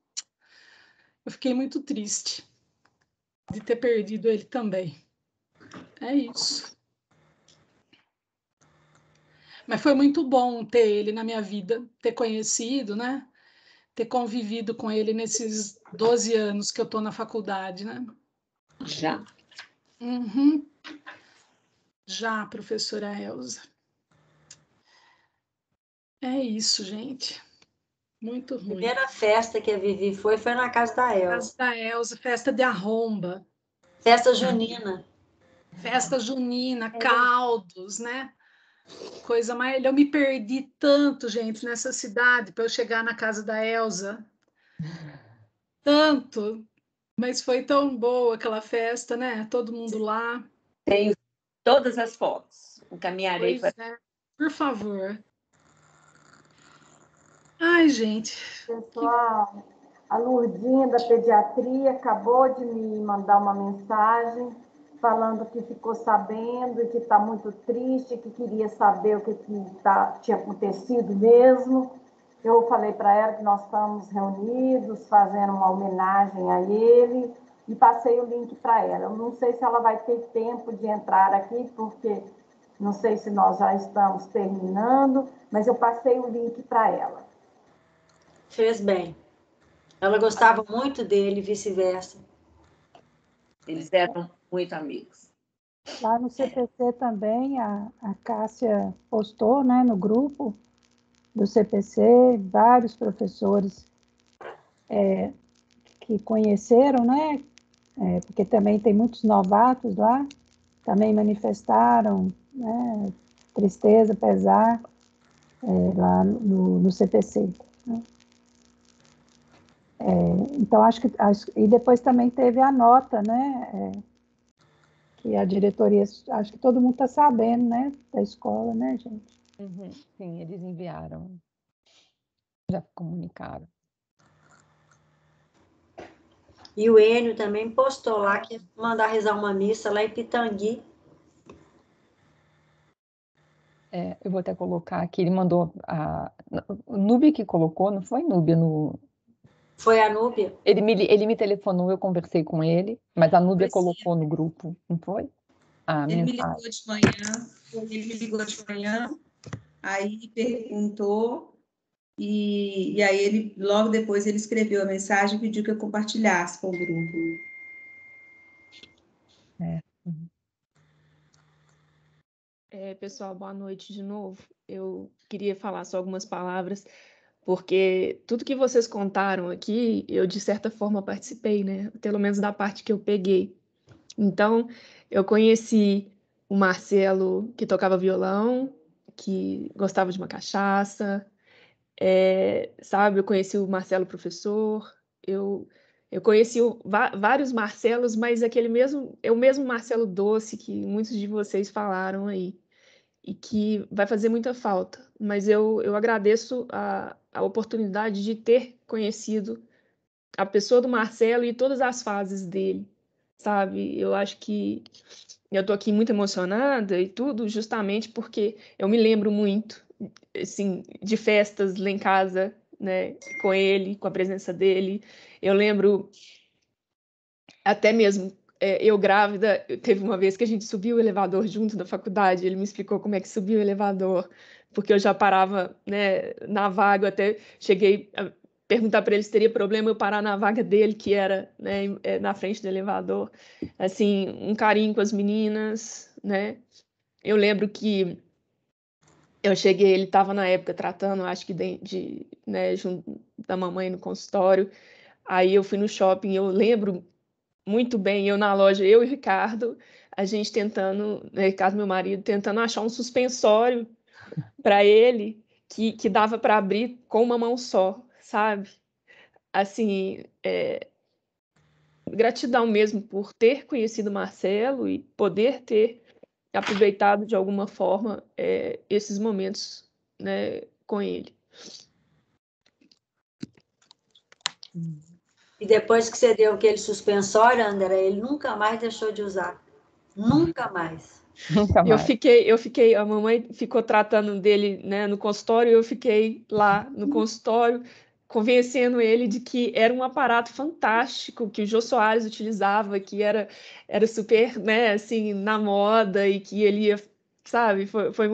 eu fiquei muito triste de ter perdido ele também. É isso. Mas foi muito bom ter ele na minha vida, ter conhecido, né? Ter convivido com ele nesses 12 anos que eu estou na faculdade, né? Já. Uhum. Já, professora Elza. É isso, gente. Muito A ruim. primeira festa que a Vivi foi na casa da Elza. Casa da Elza, festa de arromba. Festa junina. Festa junina, caldos, né? Coisa mais. Eu me perdi tanto, gente, nessa cidade para eu chegar na casa da Elza. Tanto. Mas foi tão boa aquela festa, né? Todo mundo lá. Tenho todas as fotos. Encaminharei Pois é. Por favor. Ai, gente. Pessoal, a Lourdinha da pediatria acabou de me mandar uma mensagem falando que ficou sabendo e que está muito triste, que queria saber o que tinha acontecido mesmo. Eu falei para ela que nós estamos reunidos, fazendo uma homenagem a ele, e passei o link para ela. Eu não sei se ela vai ter tempo de entrar aqui, porque não sei se nós já estamos terminando, mas eu passei o link para ela. Fez bem. Ela gostava muito dele e vice-versa. Eles eram muito amigos. Lá no CPC também, a Cássia postou, né, no grupo do CPC, vários professores que conheceram, né, porque também tem muitos novatos lá, também manifestaram, né, tristeza, pesar, lá no CPC. Né? Então, e depois também teve a nota, né, que a diretoria, acho que todo mundo está sabendo, né, da escola, né, gente? Sim, eles enviaram. Já comunicaram. E o Enio também postou lá que ia mandar rezar uma missa lá em Pitangui. Eu vou até colocar aqui, ele mandou o Núbia que colocou, não foi Núbia? Foi a Núbia? Ele me telefonou, eu conversei com ele, mas a Núbia colocou no grupo, não foi? Ele me ligou de manhã, aí perguntou, e aí ele, logo depois ele escreveu a mensagem e pediu que eu compartilhasse com o grupo. Pessoal, boa noite de novo. Eu queria falar só algumas palavras, porque tudo que vocês contaram aqui, eu de certa forma participei, né? Pelo menos da parte que eu peguei. Então, eu conheci o Marcelo, que tocava violão, que gostava de uma cachaça, sabe? Eu conheci o Marcelo professor, eu conheci vários Marcelos, mas é o mesmo Marcelo doce que muitos de vocês falaram aí, e que vai fazer muita falta. Mas eu agradeço a oportunidade de ter conhecido a pessoa do Marcelo e todas as fases dele, sabe? Eu acho que eu tô aqui muito emocionada e tudo, justamente porque eu me lembro muito, assim, de festas lá em casa, né, com ele, com a presença dele. Eu lembro até mesmo eu grávida, teve uma vez que a gente subiu o elevador junto da faculdade, ele me explicou como é que subia o elevador, porque eu já parava, né, na vaga, eu até cheguei a perguntar para ele se teria problema eu parar na vaga dele, que era, né, na frente do elevador. Assim, um carinho com as meninas, né? Eu lembro que eu cheguei, ele estava na época tratando, acho que né, junto da mamãe no consultório. Aí eu fui no shopping, eu lembro muito bem, eu na loja, eu e o Ricardo, a gente tentando, né, Ricardo, meu marido, tentando achar um suspensório para ele que dava para abrir com uma mão só, sabe? Assim, gratidão mesmo por ter conhecido o Marcelo e poder ter aproveitado de alguma forma esses momentos, né, com ele. E depois que você deu aquele suspensório, André, ele nunca mais deixou de usar. Nunca mais. Nunca mais. Eu fiquei, a mamãe ficou tratando dele, né, no consultório, eu fiquei lá no consultório, convencendo ele de que era um aparato fantástico que o Jô Soares utilizava, que era super, né, assim, na moda e que ele ia, sabe, foi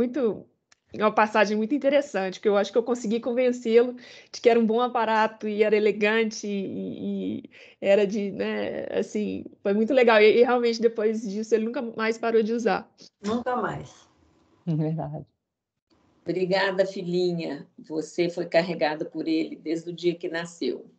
uma passagem muito interessante, que eu acho que eu consegui convencê-lo de que era um bom aparato e era elegante e era né, assim, foi muito legal. E realmente depois disso ele nunca mais parou de usar. Nunca mais. Verdade. Obrigada, filhinha. Você foi carregada por ele desde o dia que nasceu.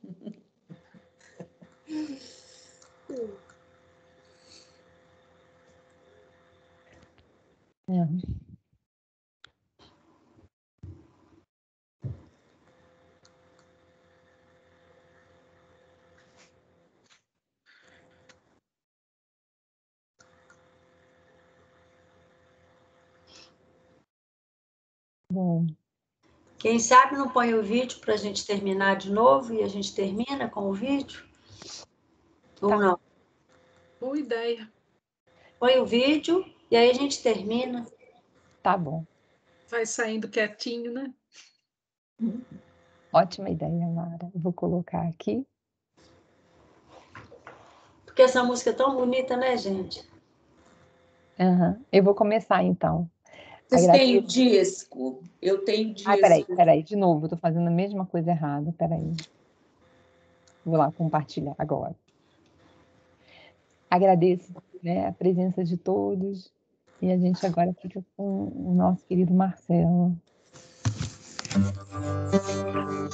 Bom. Quem sabe não põe o vídeo para a gente terminar de novo e a gente termina com o vídeo? Ou não? Boa ideia. Põe o vídeo e aí a gente termina. Tá bom. Vai saindo quietinho, né? Ótima ideia, Mara. Vou colocar aqui. Porque essa música é tão bonita, né, gente? Eu vou começar, então. Vocês têm o disco? Eu tenho disco. Peraí, de novo, estou fazendo a mesma coisa errada, peraí. Vou lá compartilhar agora. Agradeço, né, a presença de todos e a gente agora fica com o nosso querido Marcelo. Ave Maria.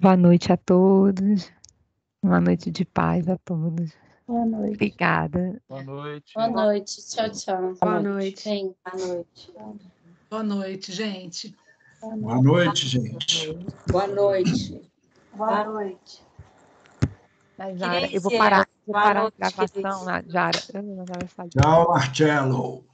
Boa noite a todos. Uma noite de paz a todos. Boa noite. Obrigada. Boa noite. Boa noite. Tchau, tchau. Boa noite. Bem, Boa noite. Boa noite, gente. Boa noite, gente. Boa noite. Boa noite. Mas, Jara, eu vou parar a gravação, Jara. Tchau, Marcelo.